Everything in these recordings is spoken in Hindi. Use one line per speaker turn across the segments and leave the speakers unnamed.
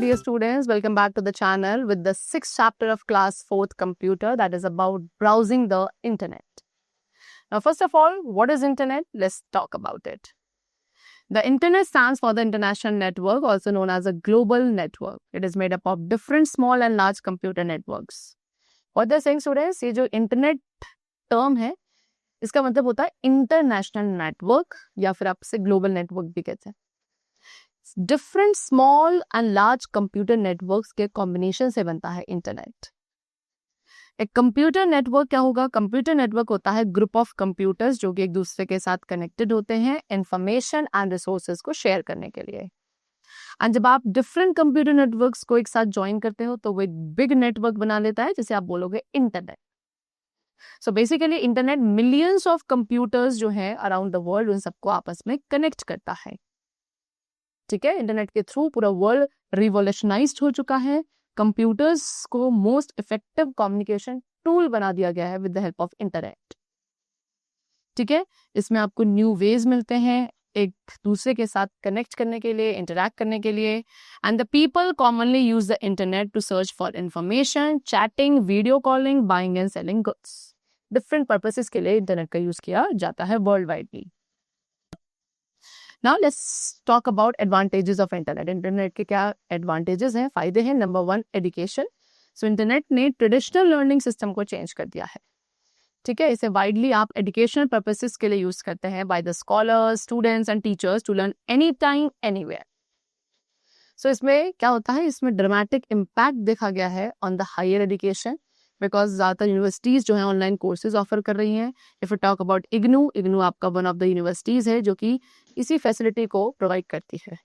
dear students, welcome back to the channel with the 6th chapter of class 4th computer, that is about browsing the internet. Now first of all, what is internet? Let's talk about it. The internet stands for the international network, also known as a global network. It is made up of different small and large computer networks. What they're saying students, ये जो internet term है, इसका मतलब होता है इंटरनेशनल नेटवर्क या फिर आप इसे ग्लोबल नेटवर्क भी कहते हैं. Different small and large computer networks के कॉम्बिनेशन से बनता है इंटरनेट. एक कंप्यूटर नेटवर्क क्या होगा? कंप्यूटर नेटवर्क होता है ग्रुप ऑफ कंप्यूटर्स जो कि एक दूसरे के साथ कनेक्टेड होते हैं इंफॉर्मेशन एंड रिसोर्सेज को शेयर करने के लिए. एंड जब आप डिफरेंट कंप्यूटर नेटवर्क्स को एक साथ ज्वाइन करते हो तो वो एक बिग नेटवर्क बना लेता है जिसे आप बोलोगे internet. So basically internet millions of computers जो है अराउंड द वर्ल्ड उन सबको आपस में कनेक्ट करता है. ठीक है, इंटरनेट के थ्रू पूरा वर्ल्ड रिवॉल्यूशनाइज्ड हो चुका है. कंप्यूटर्स को मोस्ट इफेक्टिव कम्युनिकेशन टूल बना दिया गया है with the help of internet. ठीक है, इसमें आपको न्यू वेज मिलते हैं एक दूसरे के साथ कनेक्ट करने के लिए, इंटरैक्ट करने के लिए. And the people commonly use the internet to search for information, chatting, video calling, buying and selling goods. Different purposes के लिए इंटरनेट का यूज किया जाता है world widely. Now let's talk about advantages of internet. Internet के क्या एडवांटेजेस हैं, फायदे हैं. Number 1, education. सो इंटरनेट ने ट्रेडिशनल लर्निंग सिस्टम को चेंज कर दिया है. ठीक है, इसे वाइडली आप एजुकेशनल पर्पसेस के लिए यूज करते हैं by the scholars, students and teachers to learn any time anywhere. So इसमें क्या होता है, इसमें ड्रामेटिक इम्पैक्ट देखा गया है on the higher education because ज़्यादातर यूनिवर्सिटीज़ जो है ऑनलाइन कोर्सेज ऑफर कर रही हैं. If you talk about IGNOU आपका वन ऑफ द यूनिवर्सिटीज़ है जो कि इसी फैसिलिटी को प्रोवाइड करती है.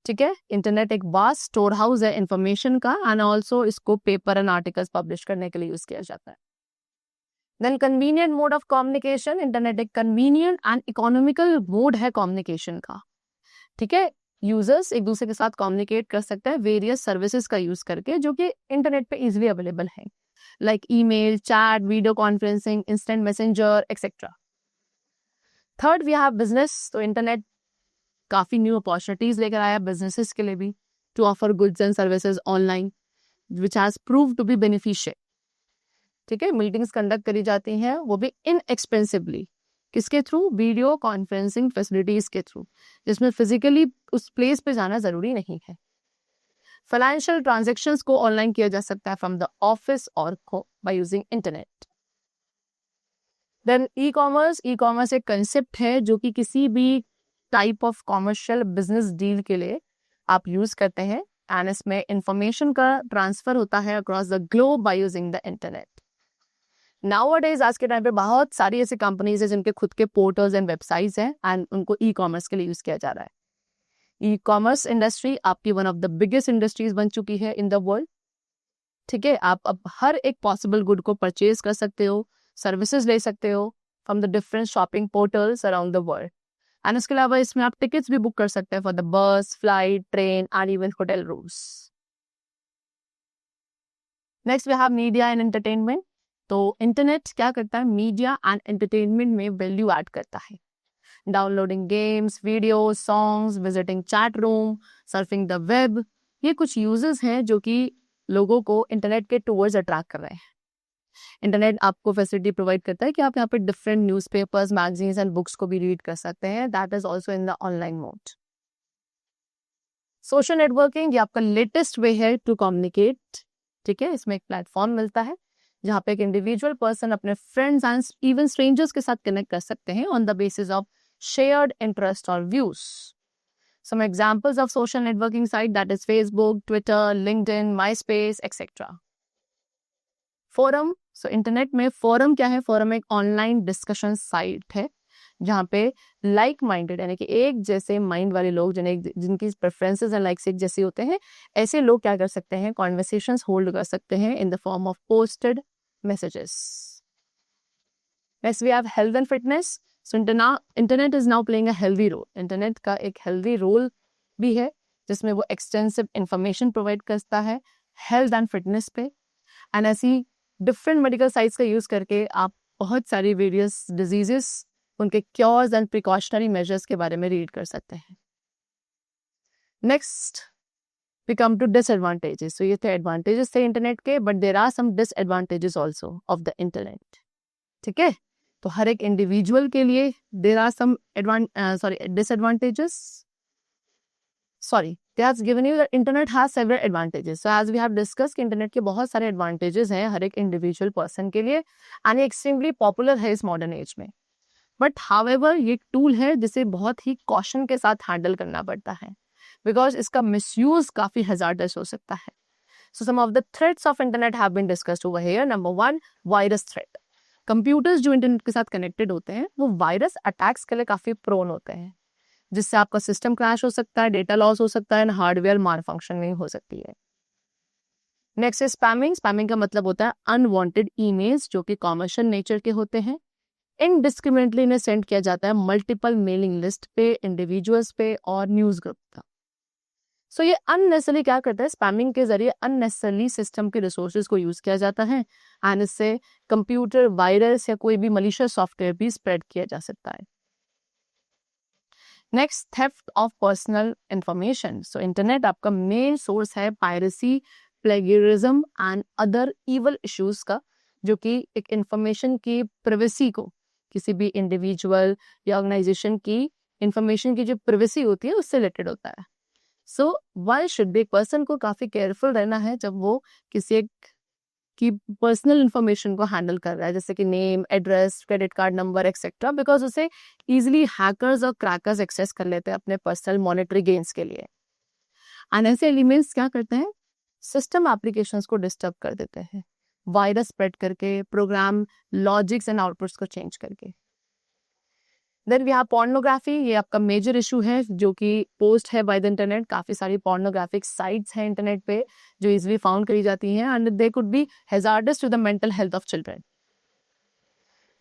ठीक है, इंटरनेट एक वास्ट स्टोर हाउस है इंफॉर्मेशन का एंड ऑल्सो इसको पेपर एंड आर्टिकल्स पब्लिश करने के लिए यूज किया जाता है. Then convenient mode of communication. Internet एक कन्वीनियंट एंड इकोनॉमिकल मोड है कम्युनिकेशन का. ठीक है, यूजर्स एक दूसरे के साथ कम्युनिकेट कर सकते हैं वेरियस सर्विसेज का यूज करके जो कि इंटरनेट पे इजीली अवेलेबल है, like email, chat, video conferencing, instant messenger etcetera. Third we have business. तो इंटरनेट काफी न्यू अपॉर्चुनिटीज लेकर आया बिजनेसेस के लिए भी to offer goods and services online which has prove to be beneficial. ठीक है, मीटिंग्स कंडक्ट करी जाती हैं वो भी इनएक्सपेंसिवली. किसके थ्रू? वीडियो कॉन्फ्रेंसिंग फैसिलिटीज के थ्रू, जिसमें फिजिकली उस प्लेस पे जाना जरूरी नहीं है. फाइनेंशियल ट्रांजैक्शंस को ऑनलाइन किया जा सकता है फ्रॉम द ऑफिस और by using internet. Then e commerce एक कंसेप्ट है जो कि किसी भी type of commercial business deal के लिए आप यूज करते हैं एंड इसमें इंफॉर्मेशन का ट्रांसफर होता है across the globe by using the internet. Nowadays आज के टाइम पे बहुत सारी ऐसी कंपनीज है जिनके खुद के पोर्टल्स एंड वेबसाइट्स हैं एंड उनको ई कॉमर्स के लिए यूज किया जा रहा है. ई कॉमर्स इंडस्ट्री आपकी one of the biggest industries बन चुकी है इन द वर्ल्ड. ठीक है, आप अब हर एक पॉसिबल गुड को परचेज कर सकते हो, सर्विसेज ले सकते हो from the different shopping portals around the world. And इसके अलावा इसमें आप टिकट्स भी बुक कर सकते हैं for the bus, flight, train and even hotel rooms. Next we have media and entertainment. तो इंटरनेट क्या करता है? मीडिया एंड एंटरटेनमेंट में वैल्यू ऐड करता है. Downloading games, videos, songs, visiting chat room, surfing the web, ये कुछ यूजेस हैं जो कि लोगों को इंटरनेट के टूवर्ड्स अट्रैक्ट कर रहे हैं. इंटरनेट आपको फैसिलिटी प्रोवाइड करता है कि आप यहाँ पे different newspapers, magazines and books को भी रीड कर सकते हैं. That is also in the online mode. Social networking ये आपका लेटेस्ट वे है टू कम्युनिकेट. ठीक है, इसमें एक प्लेटफॉर्म मिलता है जहाँ पे एक इंडिविजुअल पर्सन अपने फ्रेंड्स एंड इवन स्ट्रेंजर्स के साथ कनेक्ट कर सकते हैं on the basis of shared interest और views. Some examples of social networking site that is Facebook, Twitter, LinkedIn, MySpace etcetera. Forum. So internet में फोरम क्या है? फोरम एक ऑनलाइन डिस्कशन साइट है जहाँ पे लाइक माइंडेड यानी कि एक जैसे माइंड वाले लोग जिनकी प्रेफरेंसेस एंड लाइक्स एक जैसे होते हैं, ऐसे लोग क्या कर सकते हैं? कॉन्वर्सेशंस होल्ड कर सकते हैं in the form of posted messages. Next we have health and fitness. So internet is now playing a healthy role. Internet का एक हेल्दी रोल भी है जिसमें वो एक्सटेंसिव इंफॉर्मेशन प्रोवाइड करता है हेल्थ एंड फिटनेस पे. एंड ऐसी डिफरेंट मेडिकल साइट्स का यूज करके आप बहुत सारी वेरियस डिजीजेस, उनके क्योर्स एंड प्रिकॉशनरी मेजर्स के बारे में रीड कर सकते हैं. Next we come to disadvantages. So ये थे advantages थे इंटरनेट के, but there are some disadvantages also of the internet. ठीक है, तो हर एक इंडिविजुअल के लिए there are some disadvantages. They has given you that internet has several advantages. So as we have discussed कि इंटरनेट के बहुत सारे advantages हैं हर एक इंडिविजुअल पर्सन के लिए, and ये एक्सट्रीमली पॉपुलर है इस मॉडर्न एज में. बट हाउएवर ये एक टूल है जिसे बहुत ही कॉशन के साथ हैंडल करना पड़ता है, बिकॉज इसका मिसयूज काफी हैजार्डस हो सकता है. So some of the threats of internet have been discussed over here. Number 1, virus threat. Computers जो इंटरनेट के साथ कनेक्टेड होते हैं वो वायरस अटैक्स के लिए काफी प्रोन होते हैं, जिससे आपका सिस्टम क्रैश हो सकता है, डेटा लॉस हो सकता है एंड हार्डवेयर माल फंक्शनिंग हो सकती है. नेक्स्ट है स्पैमिंग. स्पैमिंग का मतलब होता है अनवांटेड ईमेल्स जो कि कॉमर्शियल नेचर के होते हैं. इनडिस्क्रिमिनेटली इन्हें सेंड किया जाता है मल्टीपल मेलिंग लिस्ट पे, इंडिविजुअल्स पे और न्यूज ग्रुप का. सो ये अननेसेसरली क्या करता है, स्पैमिंग के जरिए अननेसेसरली सिस्टम के रिसोर्सेज को यूज किया जाता है एंड इससे कंप्यूटर वायरस या कोई भी मलिशियस सॉफ्टवेयर भी स्प्रेड किया जा सकता है. Next, theft of personal information. So internet आपका मेन सोर्स है piracy, plagiarism and other evil issues का, जो कि एक इंफॉर्मेशन की प्राइवेसी को, किसी भी इंडिविजुअल या ऑर्गेनाइजेशन की इंफॉर्मेशन की जो प्राइवेसी होती है उससे रिलेटेड होता है. सो वन शुड बी, एक पर्सन को काफी केयरफुल रहना है जब वो किसी एक की पर्सनल इंफॉर्मेशन को हैंडल कर रहा है, जैसे कि name, address, credit card number etcetera, because उसे इजीली हैकर्स और क्रैकर्स एक्सेस कर लेते हैं अपने पर्सनल मॉनेटरी गेन्स के लिए. एंड ऐसे एलिमेंट्स क्या करते हैं, सिस्टम एप्लीकेशंस को डिस्टर्ब कर देते हैं, वायरस स्प्रेड करके, प्रोग्राम लॉजिक्स एंड आउटपुट्स को चेंज करके. Then we have pornography. ये आपका मेजर इशू है जो कि पोस्ट है बाय द इंटरनेट. काफी सारी पोर्नोग्राफिक साइट्स हैं इंटरनेट पे जो इजीली फाउंड करी जाती हैं and they could be hazardous to the mental health of children.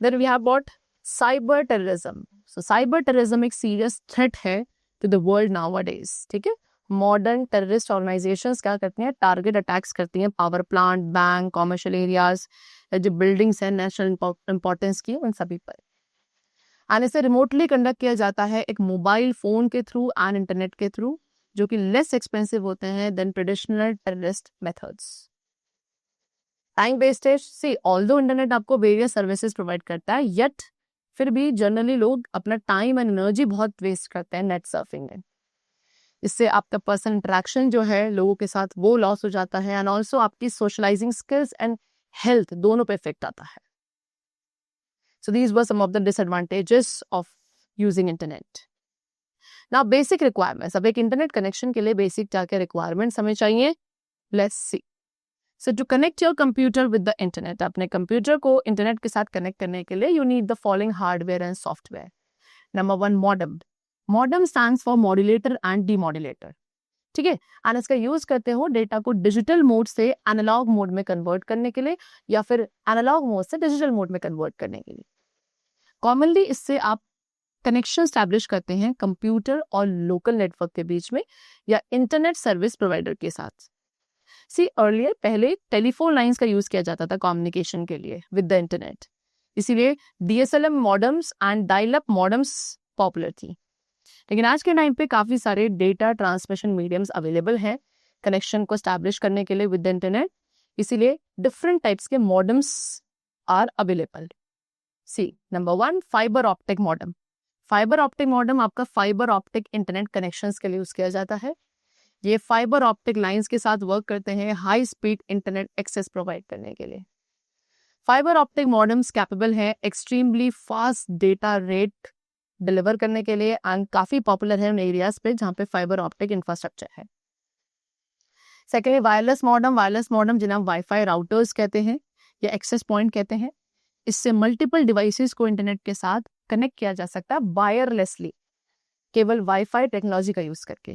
Then we have what, cyber terrorism. So cyber terrorism एक सीरियस थ्रेट है टू द वर्ल्ड नाउअडेज. ठीक है, मॉडर्न टेररिस्ट ऑर्गेनाइजेशंस क्या करती हैं, टारगेट अटैक्स करती हैं power plant, bank, commercial areas, जो बिल्डिंग्स हैं नेशनल इंपॉर्टेंस की, उन सभी पर. एंड इसे रिमोटली कंडक्ट किया जाता है एक मोबाइल फोन के थ्रू एंड इंटरनेट के थ्रू, जो कि लेस एक्सपेंसिव होते हैं than traditional terrorist methods. Time wastage. See although internet आपको वेरियस सर्विसेज प्रोवाइड करता है, येट फिर भी जनरली लोग अपना टाइम एंड एनर्जी बहुत वेस्ट करते हैं नेट सर्फिंग में. इससे आपका पर्सनल इंटरेक्शन जो है लोगों के साथ वो लॉस हो जाता है एंड ऑल्सो आपकी सोशलाइजिंग स्किल्स एंड हेल्थ दोनों पे इफेक्ट आता है. So these were some of the disadvantages of using internet. Now basic requirements. अब एक इंटरनेट कनेक्शन के लिए बेसिक क्या क्या रिक्वायरमेंट्स हमें चाहिए, let's see. So to connect your computer with the internet, अपने कंप्यूटर को इंटरनेट के साथ कनेक्ट करने के लिए you need the following hardware and software. Number 1, modem. Modem stands for modulator and demodulator. ठीक है, एंड इसका यूज करते हो डेटा को डिजिटल मोड से एनालॉग मोड में कन्वर्ट करने के लिए या फिर एनालॉग मोड से डिजिटल मोड में कन्वर्ट करने के लिए. कॉमनली इससे आप कनेक्शन स्टैब्लिश करते हैं कंप्यूटर और लोकल नेटवर्क के बीच में या इंटरनेट सर्विस प्रोवाइडर के साथ. सी अर्लियर पहले टेलीफोन लाइंस का यूज किया जाता था कम्युनिकेशन के लिए विद द इंटरनेट, इसीलिए DSLM modems and dial up modems popular थी. लेकिन आज के टाइम पे काफी सारे डेटा ट्रांसमिशन मीडियम्स अवेलेबल हैं कनेक्शन को स्टैब्लिश करने के लिए विद द इंटरनेट, इसीलिए डिफरेंट टाइप्स के modems are available. See number 1, fibre optic modem. Fibre optic modem आपका फाइबर ऑप्टिक इंटरनेट कनेक्शंस के लिए यूज किया जाता है. ये फाइबर ऑप्टिक लाइंस के साथ वर्क करते हैं high speed internet access provide करने के लिए. फाइबर ऑप्टिक मॉडेम्स कैपेबल है extremely fast data rate deliver करने के लिए एंड काफी पॉपुलर है उन एरियाज पे जहां पे फाइबर ऑप्टिक इंफ्रास्ट्रक्चर है. Secondly wireless modem. Wireless modem जिन्हें हम वाईफाई राउटर्स कहते हैं या एक्सेस पॉइंट कहते हैं, इससे मल्टीपल डिवाइसेस को इंटरनेट के साथ कनेक्ट किया जा सकता है वायरलेसली, केवल वाईफाई टेक्नोलॉजी का यूज करके.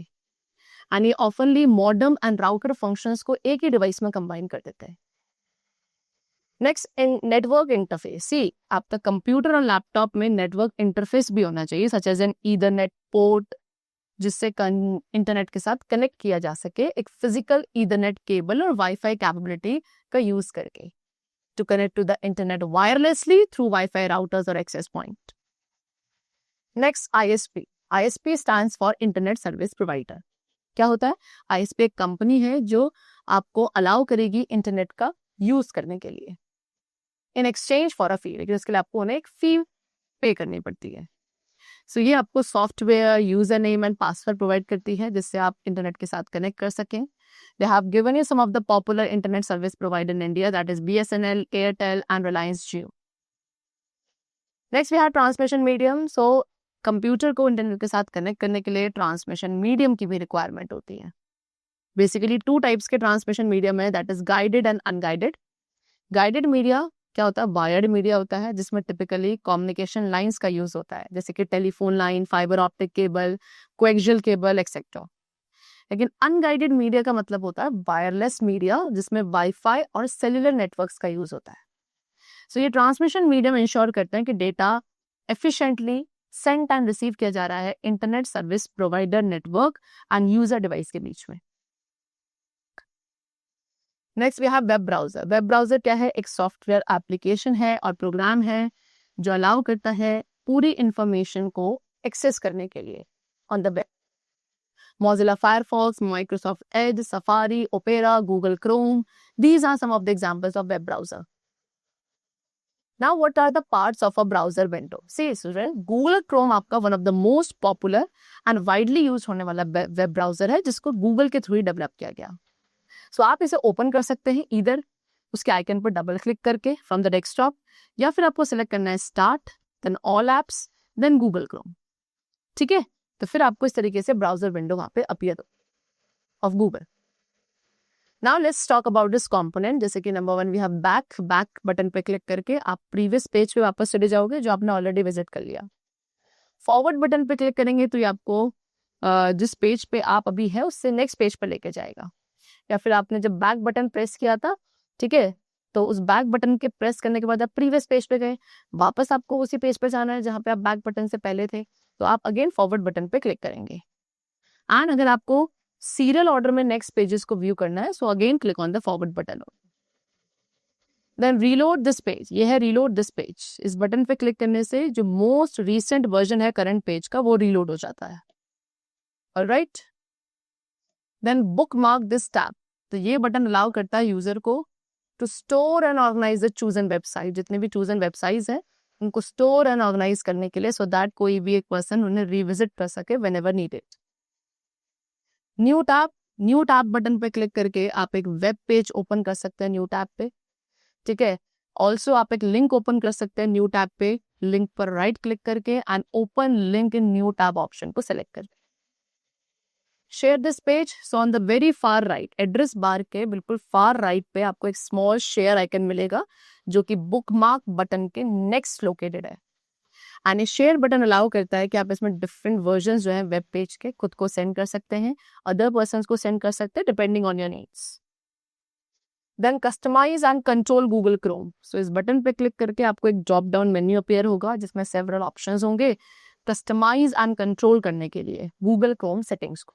एंड ये ऑफनली मॉडेम एंड राउटर फंक्शंस को एक ही डिवाइस में कंबाइन कर देते हैं. Next, network interface. सी आपका कंप्यूटर और लैपटॉप में नेटवर्क इंटरफेस भी होना चाहिए, such as an ethernet port, जिससे इंटरनेट के साथ कनेक्ट किया जा सके एक फिजिकल ईथरनेट केबल और वाईफाई कैपेबिलिटी का यूज करके to connect to the internet wirelessly through Wi-Fi routers or access point. Next, ISP. ISP stands for Internet Service Provider. क्या होता है? ISP एक कंपनी है जो आपको अलाउ करेगी इंटरनेट का यूज करने के लिए इन एक्सचेंज फॉर अ फी, लेकिन उसके लिए आपको उन्हें एक फी पे करनी पड़ती है। सो ये आपको software, user name and password provide करती है जिससे आप इंटरनेट के साथ कनेक्ट कर सकें। They have given you some of the popular internet service provider in India, that is BSNL, Airtel and Reliance Jio. Next we have transmission medium. So computer को इंटरनेट के साथ कनेक्ट करने के लिए ट्रांसमिशन मीडियम की भी रिक्वायरमेंट होती है। बेसिकली 2 टाइप्स के ट्रांसमिशन मीडियम है, that is guided and unguided. Guided media क्या होता है? वायर्ड मीडिया होता है जिसमें टिपिकली कम्युनिकेशन लाइंस का यूज होता है, जैसे कि telephone line, fibre optic cable, coaxial cable etcetera. लेकिन अनगाइडेड मीडिया का मतलब होता है वायरलेस मीडिया जिसमें वाईफाई और सेल्युलर नेटवर्क्स का यूज होता है। सो ये ट्रांसमिशन मीडियम इंश्योर करते हैं कि data efficiently send and receive किया जा रहा है internet service provider network and user device के बीच में। Next we have web browser. Web browser क्या है? एक सॉफ्टवेयर एप्लीकेशन है और प्रोग्राम है जो अलाउ करता है पूरी इंफॉर्मेशन को एक्सेस करने के लिए on the web. Mozilla Firefox, Microsoft Edge, Safari, Opera, Google Chrome, these are some of the examples of web browser. Now what are the parts of a browser window? See student, Google Chrome आपका one of the most popular and widely used होने वाला web browser है जिसको Google के थ्रू ही डेवलप किया गया। So आप इसे ओपन कर सकते हैं इधर उसके आइकन पर डबल क्लिक करके फ्रॉम द डेस्कटॉप, या फिर आपको सिलेक्ट करना है start, then all apps, then Google Chrome. ठीक है, तो फिर आपको इस तरीके से ब्राउजर विंडो वहां पे appear of Google. Now let's talk about this component. जैसे कि number 1 we have back button पे क्लिक करके आप प्रीवियस पेज पे वापस चले जाओगे जो आपने ऑलरेडी विजिट कर लिया। फॉरवर्ड बटन पे क्लिक करेंगे तो ये आपको जिस पेज पे आप अभी है उससे नेक्स्ट पेज पे लेके जाएगा। या फिर आपने जब बैक बटन प्रेस किया था, ठीक है, तो उस बैक बटन के प्रेस करने के बाद आप प्रीवियस पेज पे गए, वापस आपको उसी पेज पे जाना है जहां पे आप बैक बटन से पहले थे, तो आप अगेन फॉरवर्ड बटन पे क्लिक करेंगे। एंड अगर आपको सीरियल ऑर्डर में नेक्स्ट पेजेस को व्यू करना है, so again click on the forward button. Then reload this page, ये है रीलोड दिस पेज। इस बटन पे क्लिक करने से जो मोस्ट रीसेंट वर्जन है करंट पेज का वो रीलोड हो जाता है। Alright, then bookmark this tab, तो ये बटन अलाउ करता है यूजर को to store and organise the chosen website. जितने भी चूजन वेबसाइट्स हैं उनको स्टोर एंड ऑर्गेनाइज करने के लिए, सो दैट कोई भी एक पर्सन उन्हें रिविजिट कर सके when ever needed. New tab button पे क्लिक करके आप एक वेब पेज ओपन कर सकते हैं न्यू टैब पे। ठीक है, ऑल्सो आप एक लिंक ओपन कर सकते हैं न्यू टैब पे, लिंक पर राइट क्लिक करके and open link in new tab option को सेलेक्ट करके। Share this page, so on the very far right, address bar के बिल्कुल फार राइट पे आपको एक स्मॉल शेयर आइकन मिलेगा जो कि बुकमार्क बटन के नेक्स्ट लोकेटेड है। एंड शेयर बटन अलाउ करता है कि आप इसमें डिफरेंट वर्जन्स जो है वेब पेज के खुद को सेंड कर सकते हैं, अदर पर्सन्स को सेंड कर सकते हैं depending on your needs. Then customise and control Google Chrome, so इस बटन पे क्लिक करके आपको एक ड्रॉप डाउन मेन्यू अपीयर होगा जिसमें सेवरल ऑप्शंस होंगे कस्टमाइज एंड कंट्रोल करने के लिए गूगल क्रोम सेटिंग्स को।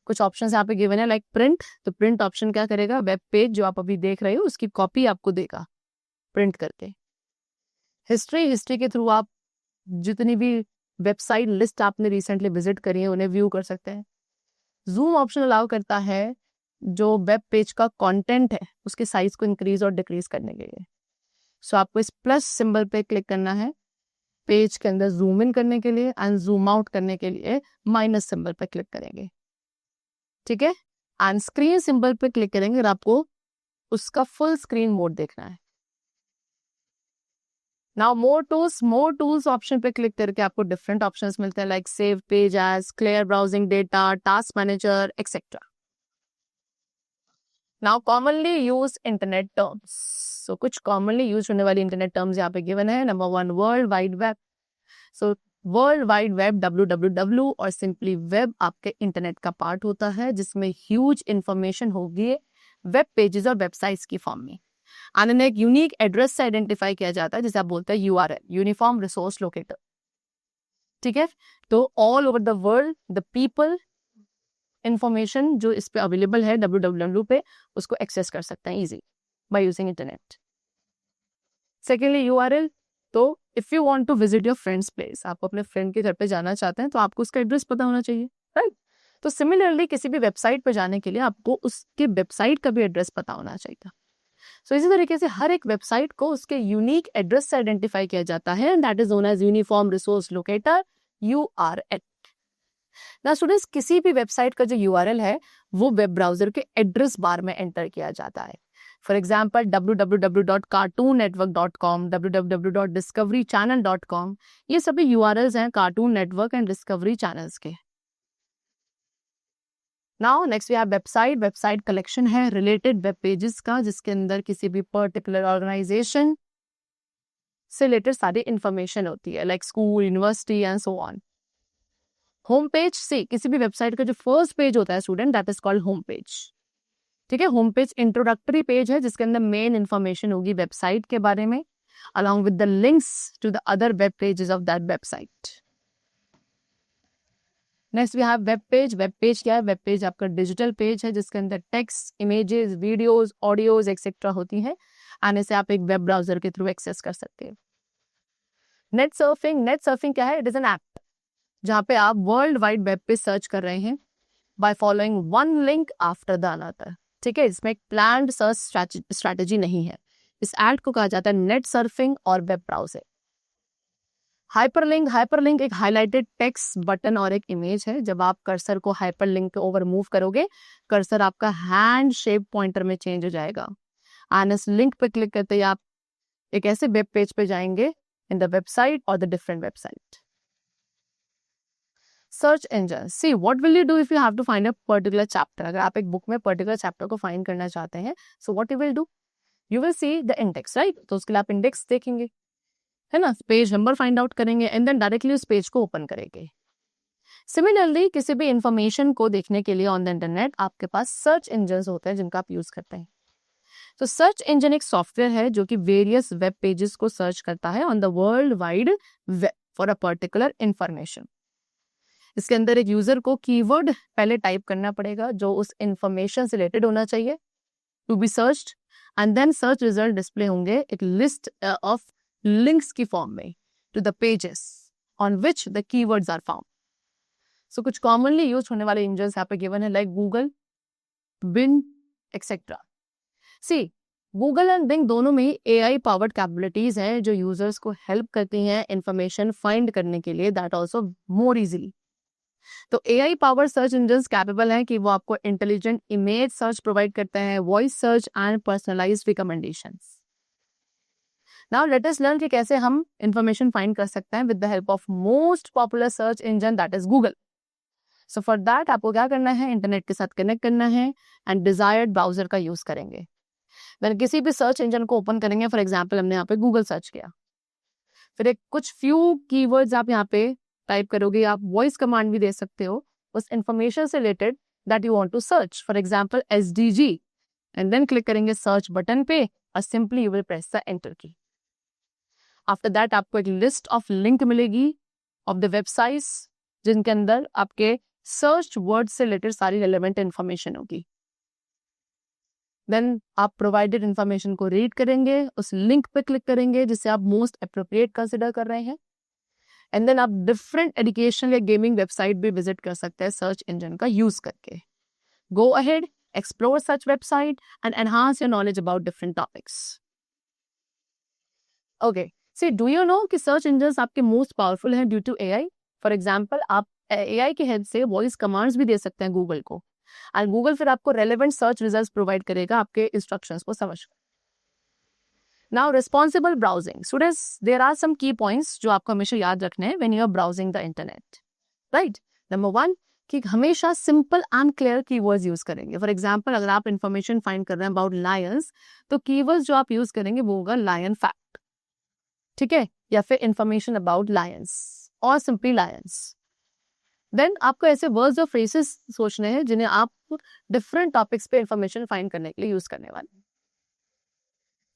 कुछ ऑप्शंस यहाँ पे गिवन है लाइक प्रिंट, तो प्रिंट ऑप्शन क्या करेगा, वेब पेज जो आप अभी देख रहे हो उसकी कॉपी आपको देगा प्रिंट करके। हिस्ट्री के थ्रू आप जितनी भी वेबसाइट लिस्ट आपने रिसेंटली विजिट करी है उन्हें व्यू कर सकते हैं। जूम ऑप्शन अलाउ करता है जो वेब पेज का कंटेंट है उसके साइज को इंक्रीज और डिक्रीज करने के लिए। सो आपको इस प्लस सिंबल पे क्लिक करना है पेज के अंदर जूम इन करने के लिए, एंड जूम आउट करने के लिए माइनस सिंबल पे क्लिक करेंगे। ठीक है, एंड स्क्रीन सिंबल पे क्लिक करेंगे और आपको उसका फुल स्क्रीन मोड देखना है। नाउ मोर टूल्स ऑप्शन पे क्लिक करके आपको डिफरेंट ऑप्शंस मिलते हैं like save page as, clear browsing data, task manager etcetera. Now commonly use internet terms, so कुछ कॉमनली यूज होने वाली इंटरनेट टर्म्स यहाँ पे गिवन है। Number 1 world wide web, so world wide web WWW और सिंपली वेब आपके इंटरनेट का पार्ट होता है जिसमें ह्यूज इंफॉर्मेशन होगी वेब पेजेस और वेबसाइट्स की फॉर्म में, एंड इन्हें एक यूनिक एड्रेस से आइडेंटिफाई किया जाता है जिसे आप बोलते हैं URL, यूनिफॉर्म रिसोर्स लोकेटर। ठीक है, तो all over the world the people information जो इस पे अवेलेबल है WWW पे उसको एक्सेस कर सकते हैं easy by using internet. Secondly URL, तो if you want to visit your friends place, आप अपने फ्रेंड के घर पे जाना चाहते हैं तो आपको उसका एड्रेस पता होना चाहिए, राइट। तो सिमिलरली किसी भी वेबसाइट पर जाने के लिए आपको उसके वेबसाइट का भी एड्रेस पता होना चाहिए। सो इसी तरीके से हर एक वेबसाइट को उसके यूनिक एड्रेस से आइडेंटिफाई किया जाता है and that is known as uniform resource locator URL। ना स्टूडेंट्स, किसी भी वेबसाइट का जो URL है वो वेब ब्राउजर के एड्रेस बार में एंटर किया जाता है। फॉर एग्जाम्पल www.cartoonnetwork.com, www.discoverychannel.com, ये सभी URLs हैं Cartoon Network and Discovery channels के। Now next we have website. Website collection है रिलेटेड वेब पेजेस का, जिसके अंदर किसी भी पर्टिकुलर ऑर्गेनाइजेशन से रिलेटेड सारी इंफॉर्मेशन होती है, like school, university and so on. Home page से किसी भी वेबसाइट का जो फर्स्ट पेज होता है student, that is called home page. ठीक है, होम पेज इंट्रोडक्टरी पेज है जिसके अंदर मेन इंफॉर्मेशन होगी वेबसाइट के बारे में, along with the links to the other web pages of that website. Next we have web page. Web page क्या है? वेब पेज आपका डिजिटल पेज है जिसके अंदर text, images, videos, audios etcetera होती है एंड इसे आप एक वेब ब्राउजर के थ्रू एक्सेस कर सकते हैं। Net surfing. नेट सर्फिंग क्या है? इट इज एन ऐप जहाँ पे आप वर्ल्ड वाइड वेब पे सर्च कर रहे हैं by following one link after the another. ठीक है, इसमें एक प्लान्ड सर्च स्ट्रैटेजी नहीं है। इस ऐड को कहा जाता है नेट सर्फिंग और वेब ब्राउजिंग। हाइपरलिंक। हाइपरलिंक एक हाईलाइटेड टेक्स्ट, बटन और एक इमेज है। जब आप कर्सर को हाइपरलिंक पे ओवर मूव करोगे, कर्सर आपका हैंड शेप पॉइंटर में चेंज हो जाएगा एंड इस लिंक पे क्लिक करते ही आप एक ऐसे वेब पेज पे जाएंगे इन द वेबसाइट और the different website. Search engine. See what will you do if you have to find a particular chapter. अगर आप एक बुक में पर्टिकुलर चैप्टर को फाइंड करना चाहते हैं, so what you will do, you will see the index, right. तो उसके लिए आप इंडेक्स देखेंगे, है ना, पेज नंबर फाइंड आउट करेंगे एंड देन डायरेक्टली उस पेज को ओपन करेंगे। सिमिलरली किसी भी इंफॉर्मेशन को देखने के लिए ऑन द इंटरनेट आपके पास सर्च इंजन होते हैं जिनका आप यूज करते हैं। तो सर्च इंजन एक सॉफ्टवेयर है जो कि वेरियस वेब पेजेस को सर्च करता है on the world wide web for a particular information. इसके अंदर एक यूजर को कीवर्ड पहले टाइप करना पड़ेगा जो उस इंफॉर्मेशन से रिलेटेड होना चाहिए to be searched and then search result display होंगे एक लिस्ट ऑफ लिंक्स की फॉर्म में to the pages on which the keywords are found. So कुछ कॉमनली यूज होने वाले इंजन्स यहाँ पे गिवन है like Google, Bing etcetera. See Google and Bing दोनों में AI पावर्ड कैपेबिलिटीज हैं जो यूजर्स को हेल्प करती हैं इंफॉर्मेशन फाइंड करने के लिए, दैट ऑल्सो मोर इजीली। तो AI power search engines capable हैं कि वो आपको इंटेलिजेंट इमेज सर्च प्रोवाइड करते हैं, voice search and personalised recommendations. Now let us learn कि कैसे हम इंफॉर्मेशन फाइंड कर सकते हैं with the help of most popular search engine that is Google. So for that आपको क्या करना है, इंटरनेट के साथ कनेक्ट करना है एंड डिजायर्ड ब्राउजर का यूज करेंगे। देन किसी भी सर्च इंजन को ओपन करेंगे, फॉर एग्जाम्पल हमने यहाँ पे गूगल सर्च किया, फिर एक कुछ फ्यू कीवर्ड्स आप यहाँ पे टाइप करोगे। आप वॉइस कमांड भी दे सकते हो उस इंफॉर्मेशन से related that you want to search, for example SDG and then click करेंगे सर्च बटन पे और simply you will press the enter key. After that आपको एक लिस्ट ऑफ लिंक मिलेगी ऑफ द वेबसाइट्स जिनके अंदर आपके सर्च वर्ड से रिलेटेड सारी रेलेवेंट इंफॉर्मेशन होगी। देन आप प्रोवाइडेड इंफॉर्मेशन को रीड करेंगे, उस लिंक पे क्लिक करेंगे जिसे आप मोस्ट अप्रोप्रिएट कंसिडर कर रहे हैं एंड देन आप डिफरेंट एजुकेशनल या गेमिंग वेबसाइट भी विजिट कर सकते हैं सर्च इंजन का यूज करके। Go ahead, explore such website and enhance your knowledge about different topics. Okay, see do you know कि सर्च इंजन्स आपके मोस्ट पावरफुल हैं due to AI। For example आप AI की हेल्प से वॉइस कमांड्स भी दे सकते हैं गूगल को एंड गूगल फिर आपको रेलेवेंट सर्च रिजल्ट्स प्रोवाइड करेगा आपके इंस्ट्रक्शंस को समझ। Now responsible browsing. Students, there are some key points जो आपको हमेशा याद रखने हैं when you are browsing the internet, right. Number 1 कि हमेशा simple and clear keywords use करेंगे। फॉर एग्जांपल अगर आप इंफॉर्मेशन फाइंड कर रहे हैं अबाउट लायंस, तो कीवर्ड्स जो आप यूज करेंगे वो होगा लायन फैक्ट, ठीक है, या फिर इंफॉर्मेशन अबाउट लायंस और सिंपली लायंस। देन आपको ऐसे वर्ड्स और फ्रेजेस सोचने हैं जिन्हें आप डिफरेंट टॉपिक्स पे इंफॉर्मेशन फाइंड करने के लिए यूज करने वाले हैं।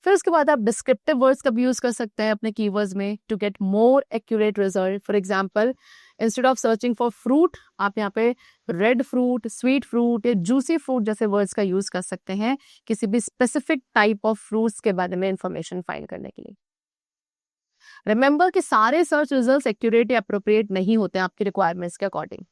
फिर उसके बाद आप डिस्क्रिप्टिव वर्ड्स का भी यूज कर सकते हैं अपने कीवर्ड्स में to get more accurate result. For example instead of searching for fruit, आप यहाँ पे रेड फ्रूट, स्वीट फ्रूट या जूसी फ्रूट जैसे वर्ड्स का यूज कर सकते हैं किसी भी स्पेसिफिक टाइप ऑफ फ्रूट्स के बारे में इंफॉर्मेशन फाइंड करने के लिए। रिमेंबर कि सारे सर्च रिजल्ट्स एक्यूरेट या अप्रोप्रिएट नहीं होते हैं आपकी रिक्वायरमेंट्स के अकॉर्डिंग।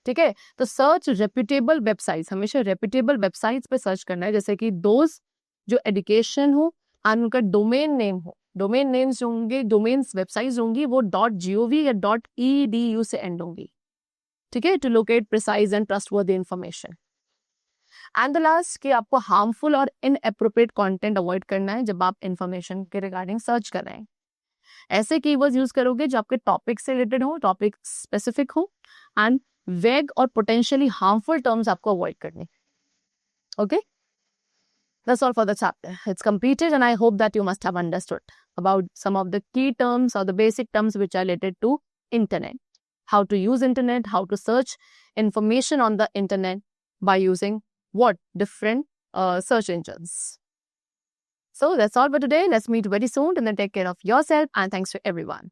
ठीक है, तो सर्च रेप्यूटेबल वेबसाइट्स, हमेशा रेप्यूटेबल वेबसाइट्स पे सर्च करना है, जैसे कि दोज जो एजुकेशन हो एंड उनका डोमेन नेम हो। डोमेन नेम्स जो होंगे, डोमेन्स वेबसाइट्स होंगी वो .gov या .edu से एंड होंगी, ठीक है, to locate precise and trustworthy information. And the last कि आपको हार्मफुल और इनएप्रोप्रिएट कंटेंट अवॉइड करना है जब आप इंफॉर्मेशन के रिगार्डिंग सर्च कर रहे हैं। ऐसे कीवर्ड्स यूज करोगे जो आपके टॉपिक से रिलेटेड हो, टॉपिक स्पेसिफिक हो, एंड वेग और पोटेंशियली हार्मफुल टर्म्स आपको अवॉइड करने। Okay, that's all for the chapter. It's completed and I hope that you must have understood about some of the key terms or the basic terms which are related to internet, how to use internet, how to search information on the internet by using what different search engines. So that's all for today. Let's meet very soon and then take care of yourself and thanks to everyone.